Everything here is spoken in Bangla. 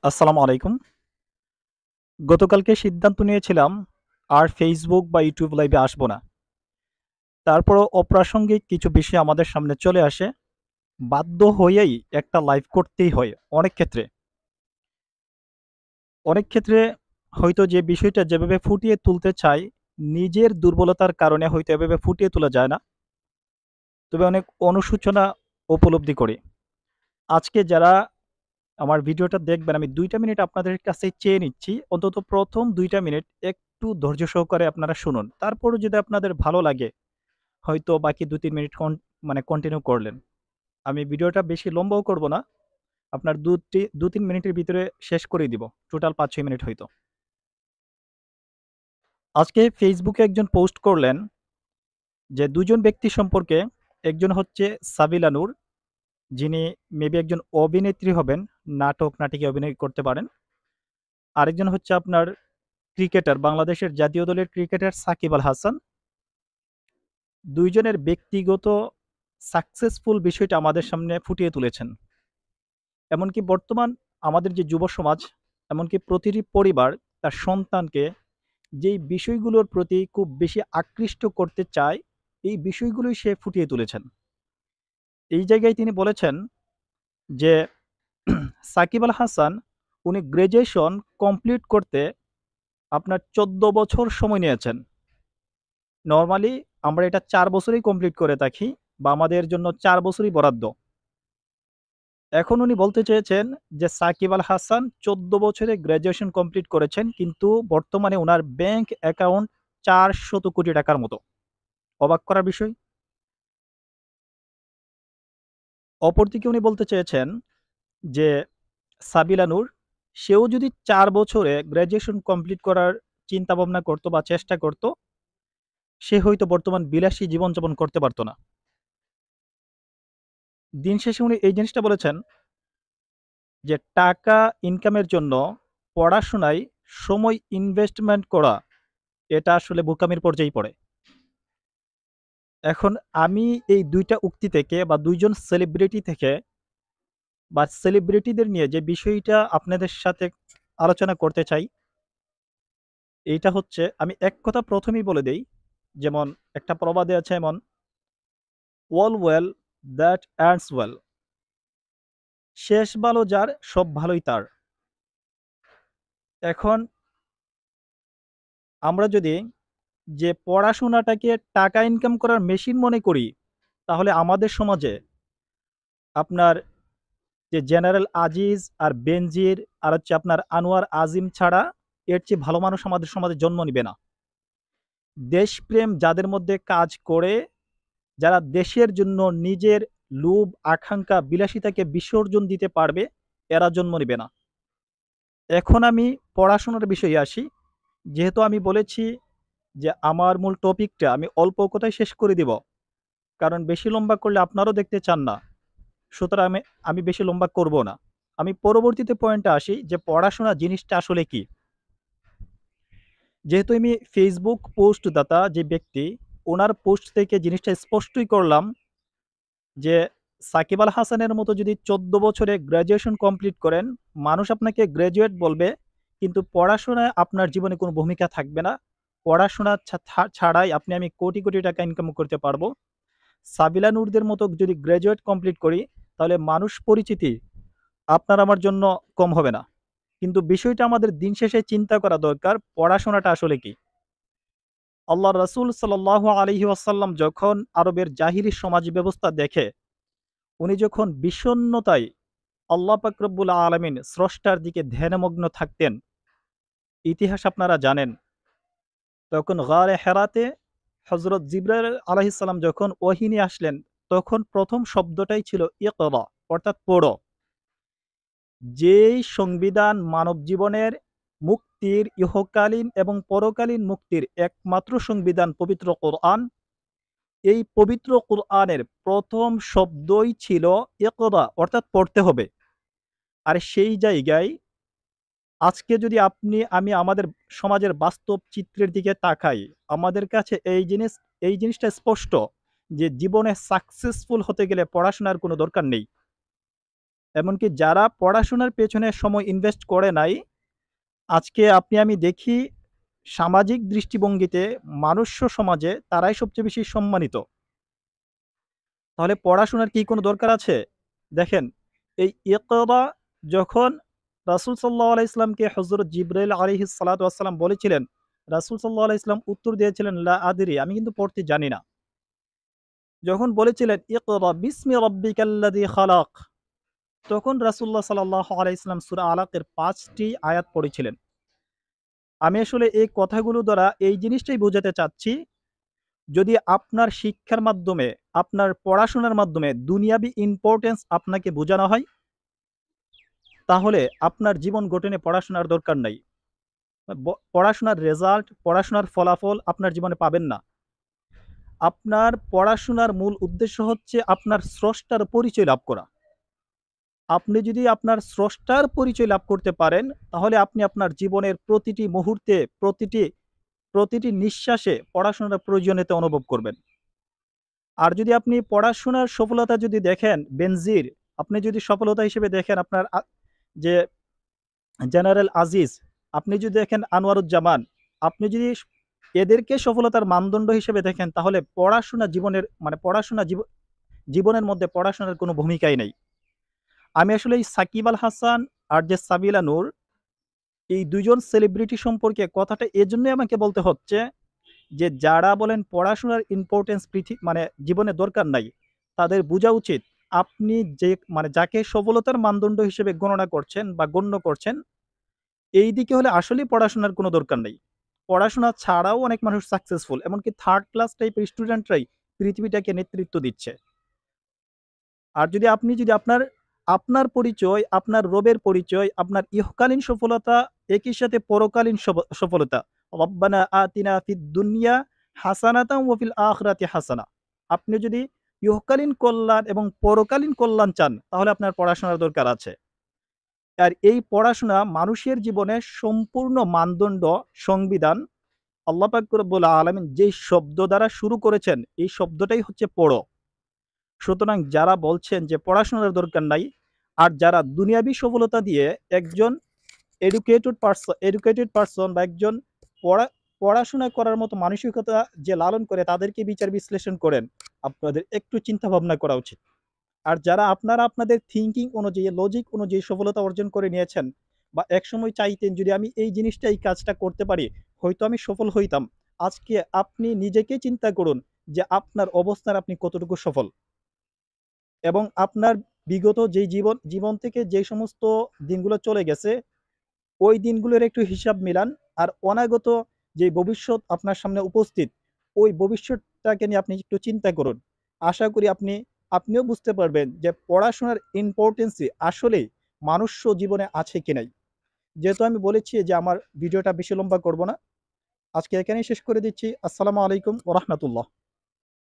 আসসালামু আলাইকুম। গতকালকে সিদ্ধান্ত নিয়েছিলাম আর ফেসবুক বা ইউটিউব লাইভে আসবো না। তারপরও অপ্রাসঙ্গিক কিছু বিষয় আমাদের সামনে চলে আসে। বাধ্য হয়েই একটা লাইভ করতেই হয় অনেক ক্ষেত্রে। অনেক ক্ষেত্রে হয়তো যে বিষয়টা যেভাবে ফুটিয়ে তুলতে চাই, নিজের দুর্বলতার কারণে হয়তো এভাবে ফুটিয়ে তোলা যায় না। তবে অনেক অনুশোচনা উপলব্ধি করি। আজকে যারা আমার ভিডিওটা দেখবেন, আমি ২ টা মিনিট আপনাদের কাছে চেয়ে নিচ্ছি। অন্তত ১ম ২ টা মিনিট একটু ধৈর্য সহকারে আপনারা শুনুন। তারপরও যদি আপনাদের ভালো লাগে, হয়তো বাকি ২-৩ মিনিট কন্টিনিউ করলেন। আমি ভিডিওটা বেশি লম্বাও করব না। আপনার ২-৩ মিনিটের ভিতরে শেষ করেই দিব। টোটাল ৫-৬ মিনিট হয়তো। আজকে ফেসবুকে একজন পোস্ট করলেন যে ২ জন ব্যক্তি সম্পর্কে, একজন হচ্ছে সাবিলা নূর, যিনি মেবি একজন অভিনেত্রী হবেন, নাটকে অভিনয় করতে পারেন। আরেকজন হচ্ছে আপনার ক্রিকেটার, বাংলাদেশের জাতীয় দলের ক্রিকেটার সাকিব আল হাসান। ২ জনের ব্যক্তিগত সাকসেসফুল বিষয়টা আমাদের সামনে ফুটিয়ে তুলেছেন। এমনকি বর্তমান আমাদের যে যুব সমাজ, এমনকি প্রতিটি পরিবার তার সন্তানকে যেই বিষয়গুলোর প্রতি খুব বেশি আকৃষ্ট করতে চায়, এই বিষয়গুলোই সে ফুটিয়ে তুলেছেন। এই জায়গায় তিনি বলেছেন যে সাকিব আল হাসান উনি গ্র্যাজুয়েশন কমপ্লিট করতে আপনার ১৪ বছর সময় নিয়েছেন। নরমালি আমরা এটা ৪ বছরেই কমপ্লিট করে থাকি, বা আমাদের জন্য ৪ বছরই বরাদ্দ। এখন উনি বলতে চেয়েছেন যে সাকিব আল হাসান ১৪ বছরে গ্র্যাজুয়েশন কমপ্লিট করেছেন, কিন্তু বর্তমানে উনার ব্যাংক অ্যাকাউন্ট ৪০০ কোটি টাকার মতো। অবাক করার বিষয়। অপরদিকে উনি বলতে চেয়েছেন যে সাবিলা নূর, সেও যদি ৪ বছরে গ্র্যাজুয়েশন কমপ্লিট করার চিন্তা ভাবনা করত বা চেষ্টা করত, সে হয়তো বর্তমান বিলাসী জীবনযাপন করতে পারত না। দিন শেষে উনি এই জিনিসটা বলেছেন যে টাকা ইনকামের জন্য পড়াশোনায় সময় ইনভেস্টমেন্ট করা, এটা আসলে বোকামির পর্যায়েই পড়ে। এখন আমি এই ২ টা উক্তি থেকে বা ২ জন সেলিব্রিটি থেকে বা সেলিব্রিটিদের নিয়ে যে বিষয়টা আপনাদের সাথে আলোচনা করতে চাই, এইটা হচ্ছে, আমি এক কথা ১ম এই বলে দেই, যেমন একটা প্রবাদে আছে এমন, "all well that ends well". শেষ ভালো যার, সব ভালোই তার। এখন আমরা যদি যে পড়াশোনাটাকে টাকা ইনকাম করার মেশিন মনে করি, তাহলে আমাদের সমাজে আপনার যে জেনারেল আজিজ আর বেনজির আর হচ্ছে আপনার আনোয়ার আজিম ছাড়া এর চেয়ে ভালো মানুষ আমাদের সমাজে জন্ম নিবে না। দেশপ্রেম যাদের মধ্যে কাজ করে, যারা দেশের জন্য নিজের লোভ, আকাঙ্ক্ষা, বিলাসিতাকে বিসর্জন দিতে পারবে, এরা জন্ম নিবে না। এখন আমি পড়াশোনার বিষয়ে আসি। যেহেতু আমি বলেছি যে আমার মূল টপিকটা আমি অল্প কথায় শেষ করে দিব। কারণ বেশি লম্বা করলে আপনারাও দেখতে চান না। সুতরাং আমি আমি বেশি লম্বা করব না। আমি পরবর্তীতে পয়েন্টে আসি যে পড়াশোনা জিনিসটা আসলে কি? যেহেতু আমি ফেসবুক পোস্ট দাতা যে ব্যক্তি, ওনার পোস্ট থেকে জিনিসটা স্পষ্টই করলাম যে সাকিব আল হাসানের মতো যদি ১৪ বছরে গ্র্যাজুয়েশন কমপ্লিট করেন, মানুষ আপনাকে গ্র্যাজুয়েট বলবে, কিন্তু পড়াশোনায় আপনার জীবনে কোনো ভূমিকা থাকবে না। পড়াশোনা ছাড়াই আমি কোটি, কোটি টাকা ইনকাম করতে পারবো। সাবিলা নূরদের মতো যদি গ্র্যাজুয়েট কমপ্লিট করি, তাহলে মানুষ পরিচিতি আপনার আমার জন্য কম হবে না। কিন্তু বিষয়টা আমাদের দিন শেষে চিন্তা করা দরকার, পড়াশোনাটা আসলে কি? আল্লাহর রাসূল সাল্লাল্লাহু আলাইহি ওয়াসাল্লাম যখন আরবের জাহিলি সমাজ ব্যবস্থা দেখে, উনি যখন বিষণ্ণতায় আল্লাহ পাক রব্বুল আলামিন স্রষ্টার দিকে ধ্যানমগ্ন থাকতেন, ইতিহাস আপনারা জানেন। তখন গারে হেরাতে হযরত জিবরাইল আলাইহিস সালাম যখন ওহী নিয়ে আসলেন, তখন ১ম শব্দটাই ছিল ইকরা, অর্থাৎ পড়ো। যেই সংবিধান মানব জীবনের মুক্তির, ইহকালীন এবং পরকালীন মুক্তির একমাত্র সংবিধান পবিত্র কোরআন, এই পবিত্র কোরআনের ১ম শব্দই ছিল ইকরা, অর্থাৎ পড়তে হবে। আর সেই জায়গায় আজকে যদি আমি আমাদের সমাজের বাস্তব চিত্রের দিকে তাকাই, আমাদের কাছে এই জিনিসটা স্পষ্ট যে জীবনে সাকসেসফুল হতে গেলে পড়াশোনার কোনো দরকার নেই। এমনকি যারা পড়াশোনার পেছনে সময় ইনভেস্ট করে নাই, আজকে আমি দেখি সামাজিক দৃষ্টিভঙ্গিতে মানুষ্য সমাজে তারাই সবচেয়ে বেশি সম্মানিত। তাহলে পড়াশোনার কি কোনো দরকার আছে? দেখেন, এই ইকরা যখন রাসূল সাল্লাল্লাহু আলাইহি ইসলামকে হযরত জিবরাইল আলাইহিস সালাতু ওয়াস সালাম বলেছিলেন, রাসূল সাল্লাল্লাহু আলাইহি ইসলাম উত্তর দিয়েছিলেন, লা আদরি, আমি কিন্তু পড়তে জানি না। যখন বলেছিলেন ইকরা বিসমি রাব্বিকাল্লাযী খালাক, তখন রাসূলুল্লাহ সাল্লাল্লাহু আলাইহি ইসলাম সূরা আলাকের ৫টি আয়াত পড়েছিলেন। আমি আসলে এই কথাগুলো দ্বারা এই জিনিসটাই বোঝাতে চাচ্ছি, যদি আপনার শিক্ষার মাধ্যমে, আপনার পড়াশোনার মাধ্যমে দুনিয়াবি ইম্পোর্টেন্স আপনাকে বোঝানো হয়, তাহলে আপনার জীবন গঠনে পড়াশোনার দরকার নাই। পড়াশোনার রেজাল্ট, পড়াশোনার ফলাফল আপনার জীবনে পাবেন না। আপনার পড়াশোনার মূল উদ্দেশ্য হচ্ছে আপনার স্রষ্টার পরিচয় লাভ করা। আপনি যদি আপনার স্রষ্টার পরিচয় লাভ করতে পারেন, তাহলে আপনি আপনার জীবনের প্রতিটি মুহূর্তে, প্রতিটি নিঃশ্বাসে পড়াশোনার প্রয়োজনীয়তা অনুভব করবেন। আর যদি আপনি পড়াশোনার সফলতা যদি দেখেন বেনজির, আপনি যদি সফলতা হিসেবে দেখেন আপনার যে জেনারেল আজিজ, আপনি যদি দেখেন আনোয়ারুজ্জামান, আপনি যদি এদেরকে সফলতার মানদণ্ড হিসেবে দেখেন, তাহলে পড়াশোনা জীবনের মানে পড়াশোনা জীবনের মধ্যে পড়াশোনার কোনো ভূমিকাই নেই। আমি আসলে এই সাকিব আল হাসান আর যে সাবিলা নূর, এই দুজন সেলিব্রিটি সম্পর্কে কথাটা এজন্যই আমাকে বলতে হচ্ছে যে যারা বলেন পড়াশোনার ইম্পর্টেন্স মানে জীবনে দরকার নাই, তাদের বোঝা উচিত আপনি যে যাকে সফলতার মানদণ্ড হিসেবে গণনা করছেন বা গণ্য করছেন, এই দিকে হলে আসলেই পড়াশোনার কোনো দরকার নেই। পড়াশোনা ছাড়াও অনেক মানুষ সাকসেসফুল, এমনকি থার্ড ক্লাস টাইপের স্টুডেন্টরাই পৃথিবীটাকে নেতৃত্ব দিচ্ছে। আর যদি আপনার আপনার পরিচয়, আপনার রবের পরিচয়, আপনার ইহকালীন সফলতা একই সাথে পরকালীন সফলতা, রব্বানা আতিনা ফিদ দুনিয়া হাসানাতাও ওয়া ফিল আখিরাতি হাসানা। আপনি যদি ইহকালীন কল্যাণ এবং পরকালীন কল্যাণ চান, তাহলে আপনার পড়াশোনার দরকার আছে। আর এই পড়াশোনা মানুষের জীবনে সম্পূর্ণ মানদণ্ড, সংবিধান আল্লাহ পাক রব্বুল আলামিন যেই শব্দ দ্বারা শুরু করেছেন, এই শব্দটাই হচ্ছে পড়ো। সুতরাং যারা বলছেন যে পড়াশোনার দরকার নাই, আর যারা দুনিয়াবি সফলতা দিয়ে একজন এডুকেটেড পারসন বা একজন পড়াশোনা করার মতো মানসিকতা যে লালন করে, তাদেরকে বিচার বিশ্লেষণ করেন, আপনাদের একটু চিন্তা ভাবনা করা উচিত। আর যারা আপনাদের থিঙ্কিং অনুযায়ী, লজিক অনুযায়ী সফলতা অর্জন করে নিয়েছেন, বা একসময় চাইতেন যদি আমি এই জিনিসটা, এই কাজটা করতে পারি, হয়তো আমি সফল হইতাম, আজকে আপনি নিজেকে চিন্তা করুন যে আপনার অবস্থান আপনি কতটুকু সফল, এবং আপনার বিগত যেই জীবন থেকে যে সমস্ত দিনগুলো চলে গেছে, ওই দিনগুলোর একটু হিসাব মিলান। আর অনাগত যে ভবিষ্যৎ আপনার সামনে উপস্থিত, ওই ভবিষ্যৎটাকে নিয়ে আপনি একটু চিন্তা করুন। আশা করি আপনিও বুঝতে পারবেন যে পড়াশোনার ইম্পর্টেন্সই আসলেই মানুষ্য জীবনে আছে কি নাই। যেহেতু আমি বলেছি যে আমার ভিডিওটা বেশি লম্বা করব না, আজকে এখানেই শেষ করে দিচ্ছি। আসসালামু আলাইকুম ওয়া রাহমাতুল্লাহ।